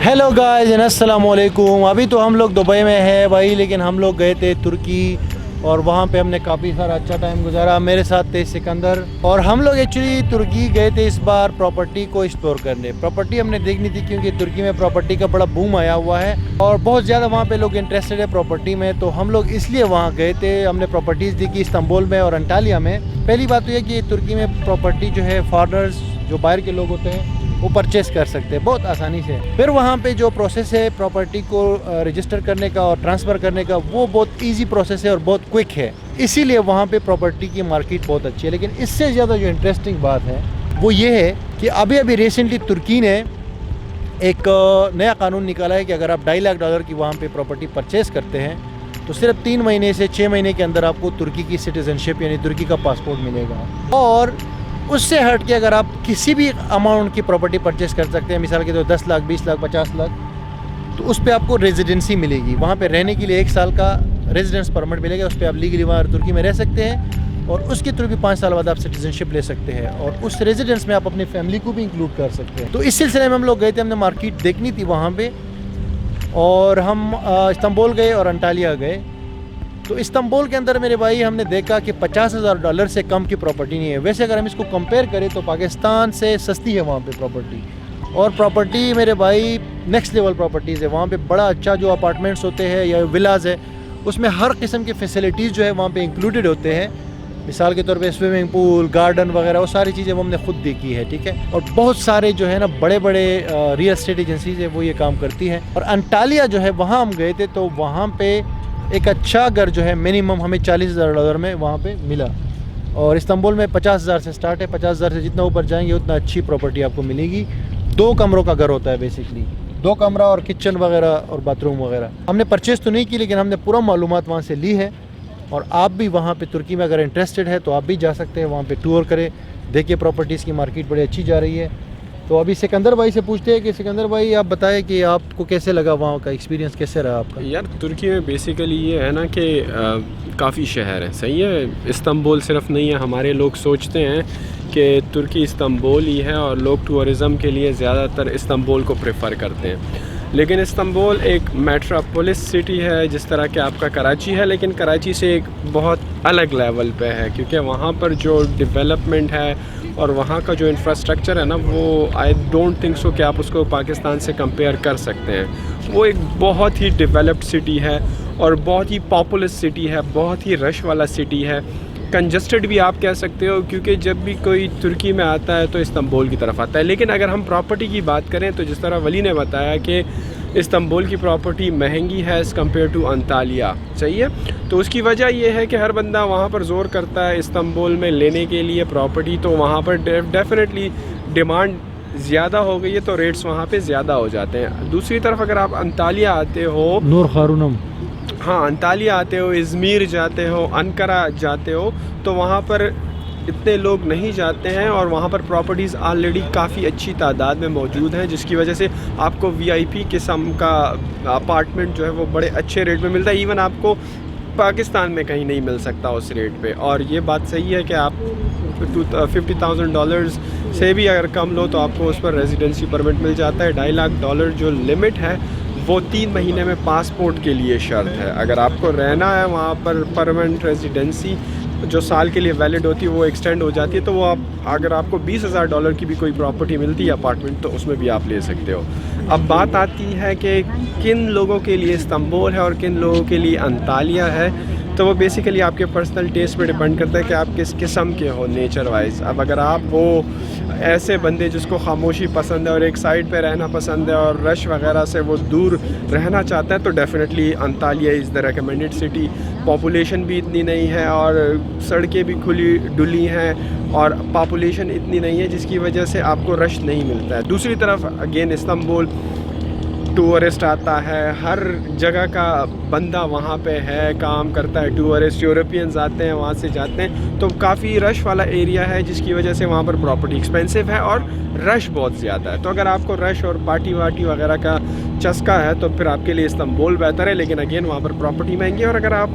Hello guys and अस्सलाम वालेकुम। अभी तो हम लोग दुबई में हैं भाई, लेकिन हम लोग गए थे तुर्की और वहाँ पे हमने काफ़ी सारा अच्छा टाइम गुजारा। मेरे साथ थे सिकंदर और हम लोग एक्चुअली तुर्की गए थे इस बार प्रॉपर्टी को एक्सप्लोर करने। प्रॉपर्टी हमने देखनी थी क्योंकि तुर्की में प्रॉपर्टी का बड़ा बूम आया हुआ है और बहुत ज़्यादा वहाँ पे लोग इंटरेस्टेड है प्रॉपर्टी में, तो हम लोग इसलिए वहाँ गए थे। हमने प्रॉपर्टीज़ देखी इस्तांबुल में और अंटालिया में। पहली बात तो यह कि तुर्की में प्रॉपर्टी जो है फॉरेनर्स जो बाहर के लोग होते हैं वो परचेस कर सकते हैं बहुत आसानी से। फिर वहाँ पे जो प्रोसेस है प्रॉपर्टी को रजिस्टर करने का और ट्रांसफ़र करने का, वो बहुत इजी प्रोसेस है और बहुत क्विक है, इसीलिए वहाँ पे प्रॉपर्टी की मार्केट बहुत अच्छी है। लेकिन इससे ज़्यादा जो इंटरेस्टिंग बात है वो ये है कि अभी रिसेंटली तुर्की ने एक नया कानून निकाला है कि अगर आप $2.5 लाख की वहाँ पे प्रॉपर्टी परचेस करते हैं तो सिर्फ 3 महीने से 6 महीने के अंदर आपको तुर्की की सिटीजनशिप यानी तुर्की का पासपोर्ट मिलेगा। और उससे हट के अगर आप किसी भी अमाउंट की प्रॉपर्टी परचेस कर सकते हैं, मिसाल के तो 10 लाख, 20 लाख, 50 लाख, तो उस पर आपको रेजिडेंसी मिलेगी। वहाँ पे रहने के लिए 1 साल का रेजिडेंस परमिट मिलेगा, उस पर आप लीगली वहाँ तुर्की में रह सकते हैं और उसके थ्रू भी 5 साल बाद आप सिटीजनशिप ले सकते हैं और उस रेजिडेंस में आप अपनी फैमिली को भी इंक्लूड कर सकते हैं। तो इस सिलसिले में हम लोग गए थे, हमने मार्केट देखनी थी वहाँ पर और हम इस्तांबुल गए और अंटालिया गए। तो इस्तांबुल के अंदर मेरे भाई हमने देखा कि $50,000 से कम की प्रॉपर्टी नहीं है। वैसे अगर हम इसको कंपेयर करें तो पाकिस्तान से सस्ती है वहाँ पे प्रॉपर्टी, और प्रॉपर्टी मेरे भाई नेक्स्ट लेवल प्रॉपर्टीज़ है। वहाँ पे बड़ा अच्छा जो अपार्टमेंट्स होते हैं या विलाज है उसमें हर किस्म की फैसिलिटीज़ जो है वहाँ पे इंक्लूडेड होते हैं। मिसाल के तौर पे स्विमिंग पूल, गार्डन वगैरह, वो सारी चीज़ें वो हमने खुद देखी है, ठीक है। और बहुत सारे जो है ना बड़े बड़े रियल एस्टेट एजेंसीज है वो ये काम करती है। और अंटालिया जो है वहाँ हम गए थे तो वहाँ पे एक अच्छा घर जो है मिनिमम हमें $40,000 में वहाँ पे मिला, और इस्तांबुल में 50,000 से स्टार्ट है। 50,000 से जितना ऊपर जाएंगे उतना अच्छी प्रॉपर्टी आपको मिलेगी। 2 कमरों का घर होता है बेसिकली, 2 कमरा और किचन वगैरह और बाथरूम वगैरह। हमने परचेज़ तो नहीं की लेकिन हमने पूरा मालूमात वहाँ से ली है। और आप भी वहाँ पे तुर्की में अगर इंटरेस्टेड है तो आप भी जा सकते हैं, वहाँ पे टूर करें, देखिए प्रॉपर्टीज़ की मार्केट बड़ी अच्छी जा रही है। तो अभी सिकंदर भाई से पूछते हैं कि सिकंदर भाई आप बताएं कि आपको कैसे लगा, वहाँ का एक्सपीरियंस कैसे रहा आपका? यार तुर्की में बेसिकली ये है ना कि काफ़ी शहर है, सही है। इस्तांबुल सिर्फ नहीं है। हमारे लोग सोचते हैं कि तुर्की इस्तांबुल ही है और लोग टूरिज़म के लिए ज़्यादातर इस्तांबुल को प्रेफर करते हैं, लेकिन इस्तांबुल एक मेट्रोपोलिस सिटी है जिस तरह के आपका कराची है, लेकिन कराची से एक बहुत अलग लेवल पे है क्योंकि वहाँ पर जो डेवलपमेंट है और वहाँ का जो इंफ्रास्ट्रक्चर है ना, वो आई डोंट थिंक सो कि आप उसको पाकिस्तान से कंपेयर कर सकते हैं। वो एक बहुत ही डेवलप्ड सिटी है और बहुत ही पॉपुलस सिटी है, बहुत ही रश वाला सिटी है, कंजस्टेड भी आप कह सकते हो, क्योंकि जब भी कोई तुर्की में आता है तो इस्तांबुल की तरफ आता है। लेकिन अगर हम प्रॉपर्टी की बात करें तो जिस तरह वली ने बताया कि इस्तांबुल की प्रॉपर्टी महंगी है एज़ कम्पेयर टू अंतालिया, सही है। तो उसकी वजह यह है कि हर बंदा वहाँ पर ज़ोर करता है इस्तांबुल में लेने के लिए प्रॉपर्टी, तो वहाँ पर डेफिनेटली डिमांड ज़्यादा हो गई है तो रेट्स वहाँ पे ज़्यादा हो जाते हैं। दूसरी तरफ अगर आप अंतालिया आते हो, नूर खारूनम, हाँ अंतालिया आते हो, इज़मीर जाते हो, अनकरा जाते हो, तो वहाँ पर इतने लोग नहीं जाते हैं और वहाँ पर प्रॉपर्टीज़ ऑलरेडी काफ़ी अच्छी तादाद में मौजूद हैं, जिसकी वजह से आपको वीआईपी किस्म का अपार्टमेंट जो है वो बड़े अच्छे रेट में मिलता है। इवन आपको पाकिस्तान में कहीं नहीं मिल सकता उस रेट पे। और ये बात सही है कि आप $50,000 से भी अगर कम लो तो आपको उस पर रेजिडेंसी परमिट मिल जाता है। $2.5 लाख जो लिमिट है वो 3 महीने में पासपोर्ट के लिए शर्त है। अगर आपको रहना है वहाँ पर परमानेंट रेजिडेंसी जो साल के लिए वैलिड होती है वो एक्सटेंड हो जाती है, तो वो आप अगर आपको $20,000 की भी कोई प्रॉपर्टी मिलती है अपार्टमेंट तो उसमें भी आप ले सकते हो। अब बात आती है कि किन लोगों के लिए इस्तांबुल है और किन लोगों के लिए अंतालिया है, तो वो बेसिकली आपके पर्सनल टेस्ट पे डिपेंड करता है कि आप किस किस्म के हो नेचर वाइज। अब अगर आप हो ऐसे बंदे जिसको खामोशी पसंद है और एक साइड पे रहना पसंद है और रश वगैरह से वो दूर रहना चाहता है तो definitely Antalya is the recommended city. Population भी इतनी नहीं है और सड़कें भी खुली डुली हैं और पॉपुलेशन इतनी नहीं है जिसकी वजह से आपको रश नहीं मिलता है। दूसरी तरफ अगेन इस्तांबुल टूरिस्ट आता है, हर जगह का बंदा वहाँ पे है, काम करता है, टूरिस्ट यूरोपियंस आते हैं वहाँ से जाते हैं, तो काफ़ी रश वाला एरिया है जिसकी वजह से वहाँ पर प्रॉपर्टी एक्सपेंसिव है और रश बहुत ज़्यादा है। तो अगर आपको रश और पार्टी वार्टी वगैरह का चस्का है तो फिर आपके लिए इस्तांबुल बेहतर है, लेकिन अगेन वहाँ पर प्रॉपर्टी महंगी है। और अगर आप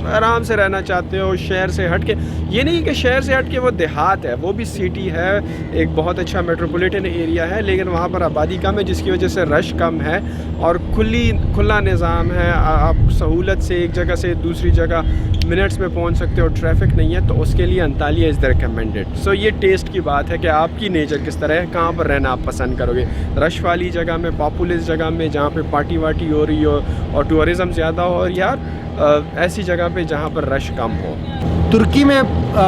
आराम से रहना चाहते हो शहर से हट के, ये नहीं कि शहर से हट के वो देहात है, वो भी सिटी है, एक बहुत अच्छा मेट्रोपॉलिटन एरिया है, लेकिन वहाँ पर आबादी कम है जिसकी वजह से रश कम है और खुला निज़ाम है। आप सहूलत से एक जगह से दूसरी जगह मिनट्स में पहुँच सकते हो, ट्रैफिक नहीं है, तो उसके लिए अंतालिया इज़ द रिकमेंडेड। सो ये टेस्ट की बात है कि आपकी नेचर किस तरह है, कहाँ पर रहना आप पसंद करोगे, रश वाली जगह में, पॉपुलस जगह में जहाँ पे पार्टी वार्टी हो रही हो और टूरिज़म ज़्यादा हो, और यार ऐसी जगह पे जहाँ पर रश कम हो। तुर्की में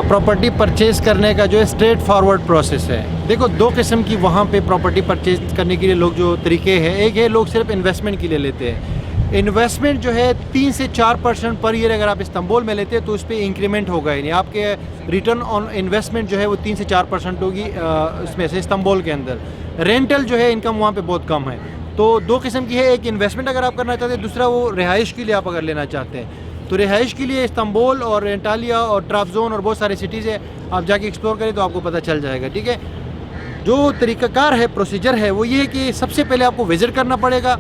प्रॉपर्टी परचेज़ करने का जो है स्ट्रेट फॉरवर्ड प्रोसेस है। देखो, दो किस्म की वहाँ पे प्रॉपर्टी परचेज़ करने के लिए लोग जो तरीके हैं, एक है लोग सिर्फ इन्वेस्टमेंट के लिए लेते हैं। इन्वेस्टमेंट जो है 3 से 4% पर ईयर अगर आप इस्तांबुल में लेते हैं तो उस पर इंक्रीमेंट होगा, यानी आपके रिटर्न ऑन इन्वेस्टमेंट जो है वो 3 से 4% होगी उसमें से इस्तांबुल के अंदर। रेंटल जो है इनकम वहाँ पे बहुत कम है। तो दो किस्म की है, एक इन्वेस्टमेंट अगर आप करना चाहते हैं, दूसरा वो रिहाइश के लिए आप अगर लेना चाहते हैं। तो रिहाइश के लिए इस्तांबुल और एंटालिया और ट्राब्जोन और बहुत सारे सिटीज़ है, आप जाके एक्सप्लोर करें तो आपको पता चल जाएगा। ठीक है, जो तरीक़ाकार है, प्रोसीजर है, वो ये है कि सबसे पहले आपको विज़िट करना पड़ेगा।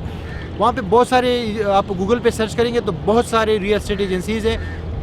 वहाँ पे बहुत सारे, आप गूगल पे सर्च करेंगे तो बहुत सारे रियल एस्टेट एजेंसीज़ हैं,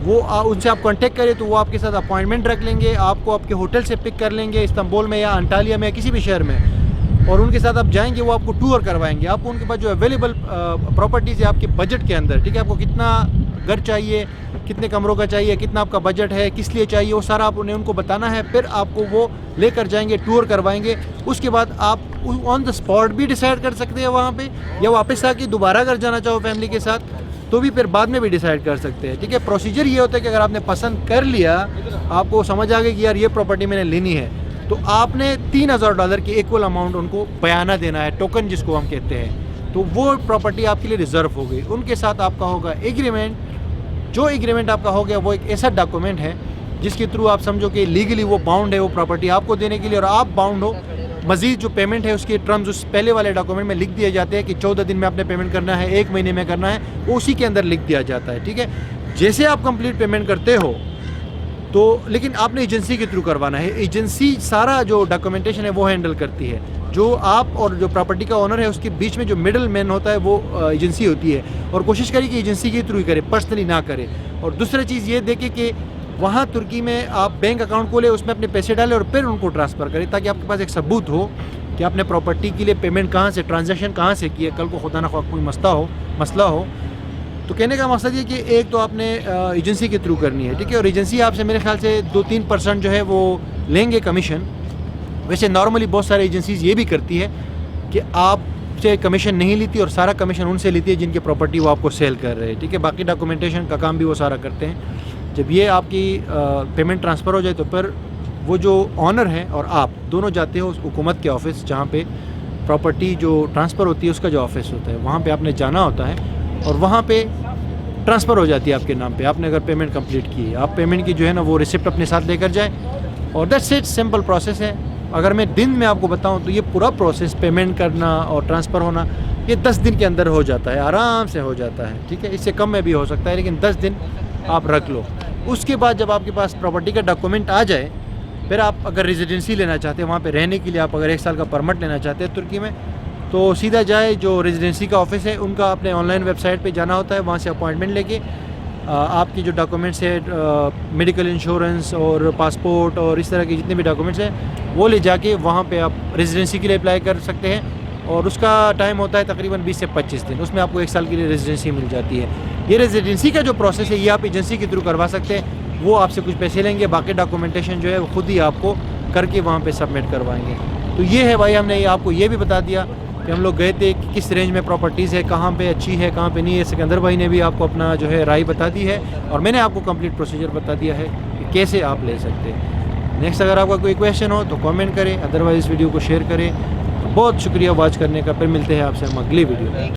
वो उनसे आप कांटेक्ट करें तो वो आपके साथ अपॉइंटमेंट रख लेंगे, आपको आपके होटल से पिक कर लेंगे इस्तांबुल में या अंटालिया में या किसी भी शहर में, और उनके साथ आप जाएंगे, वो आपको टूर करवाएंगे। आपको उनके पास जो अवेलेबल प्रॉपर्टीज़ है आपके बजट के अंदर, ठीक है, आपको कितना घर चाहिए, कितने कमरों का चाहिए, कितना आपका बजट है, किस लिए चाहिए, वो सारा आप उनको बताना है। फिर आपको वो लेकर जाएंगे, टूर करवाएंगे। उसके बाद आप ऑन द स्पॉट भी डिसाइड कर सकते हैं वहाँ पे, या वापस आके दोबारा अगर जाना चाहो फैमिली के साथ तो भी फिर बाद में भी डिसाइड कर सकते हैं। ठीक है, प्रोसीजर ये होता है कि अगर आपने पसंद कर लिया, आपको समझ आ गया कि यार ये प्रॉपर्टी मैंने लेनी है, तो आपने $3000 की इक्वल अमाउंट उनको बयाना देना है, टोकन जिसको हम कहते हैं। तो वो प्रॉपर्टी आपके लिए रिजर्व हो गई। उनके साथ आपका होगा एग्रीमेंट। जो एग्रीमेंट आपका हो गया वो एक ऐसा डॉक्यूमेंट है जिसके थ्रू आप समझो कि लीगली वो बाउंड है वो प्रॉपर्टी आपको देने के लिए, और आप बाउंड हो। मज़ीद जो पेमेंट है उसके टर्म्स उस पहले वाले डॉक्यूमेंट में लिख दिए जाते हैं कि 14 दिन में आपने पेमेंट करना है, 1 महीने में करना है, वो उसी के अंदर लिख दिया जाता है। ठीक है, जैसे आप कंप्लीट पेमेंट करते हो तो, लेकिन आपने एजेंसी के थ्रू करवाना है। एजेंसी सारा जो डॉक्यूमेंटेशन है वो हैंडल करती है। जो आप और जो प्रॉपर्टी का ओनर है उसके बीच में जो मिडल मैन होता है वो एजेंसी होती है, और कोशिश करें कि एजेंसी के थ्रू ही करे, पर्सनली ना करे। और दूसरी चीज़ ये देखें कि वहाँ तुर्की में आप बैंक अकाउंट खोले, उसमें अपने पैसे डालें और फिर उनको ट्रांसफ़र करें, ताकि आपके पास एक सबूत हो कि आपने प्रॉपर्टी के लिए पेमेंट कहाँ से, ट्रांजैक्शन कहाँ से की है। कल को खुदा न ख्वाह कोई मसला हो। तो कहने का मकसद ये कि एक तो आपने एजेंसी के थ्रू करनी है, ठीक है, और एजेंसी आपसे मेरे ख्याल से 2-3% जो है वो लेंगे कमीशन। वैसे नॉर्मली बहुत सारी एजेंसीज़ ये भी करती है कि आपसे कमीशन नहीं लेती और सारा कमीशन उनसे लेती है जिनकी प्रॉपर्टी वो आपको सेल कर रहे हैं। ठीक है, बाकी डॉक्यूमेंटेशन का काम भी वो सारा करते हैं। जब ये आपकी पेमेंट ट्रांसफ़र हो जाए तो फिर वो जो ऑनर है और आप दोनों जाते हो उस हुकूमत के ऑफिस जहाँ पे प्रॉपर्टी जो ट्रांसफ़र होती है उसका जो ऑफिस होता है, वहाँ पे आपने जाना होता है और वहाँ पे ट्रांसफ़र हो जाती है आपके नाम पे। आपने अगर पेमेंट कंप्लीट की है, आप पेमेंट की जो है ना वो रिसिप्ट अपने साथ लेकर जाएँ, और दैट्स इट, सिंपल प्रोसेस है। अगर मैं दिन में आपको बताऊं तो ये पूरा प्रोसेस पेमेंट करना और ट्रांसफ़र होना ये 10 दिन के अंदर हो जाता है, आराम से हो जाता है। ठीक है, इससे कम में भी हो सकता है, लेकिन 10 दिन आप रख लो। उसके बाद जब आपके पास प्रॉपर्टी का डॉक्यूमेंट आ जाए, फिर आप अगर रेजिडेंसी लेना चाहते हैं, वहाँ पे रहने के लिए आप अगर 1 साल का परमिट लेना चाहते हैं तुर्की में, तो सीधा जाए जो रेजिडेंसी का ऑफिस है उनका अपने ऑनलाइन वेबसाइट पे जाना होता है। वहाँ से अपॉइंटमेंट लेके आपकी जो डॉक्यूमेंट्स है, मेडिकल इंश्योरेंस और पासपोर्ट और इस तरह के जितने भी डॉक्यूमेंट्स हैं वो ले जाके वहाँ पे आप रेजिडेंसी के लिए अप्लाई कर सकते हैं, और उसका टाइम होता है तकरीबन 20 से 25 दिन। उसमें आपको 1 साल के लिए रेजिडेंसी मिल जाती है। ये रेजिडेंसी का जो प्रोसेस है ये आप एजेंसी के थ्रू करवा सकते हैं, वो आपसे कुछ पैसे लेंगे, बाकी डॉक्यूमेंटेशन जो है वो खुद ही आपको करके वहाँ पे सबमिट करवाएंगे। तो ये है भाई, हमने आपको ये भी बता दिया कि हम लोग गए थे कि किस रेंज में प्रॉपर्टीज़ है, कहाँ पे अच्छी है, कहाँ पे नहीं है। सिकंदर भाई ने भी आपको अपना जो है राय बता दी है, और मैंने आपको कंप्लीट प्रोसीजर बता दिया है कि कैसे आप ले सकते हैं। नेक्स्ट अगर आपका कोई क्वेश्चन हो तो कमेंट करें, अदरवाइज़ वीडियो को शेयर करें। बहुत शुक्रिया वॉच करने का। फिर मिलते हैं आपसे हम अगली वीडियो में।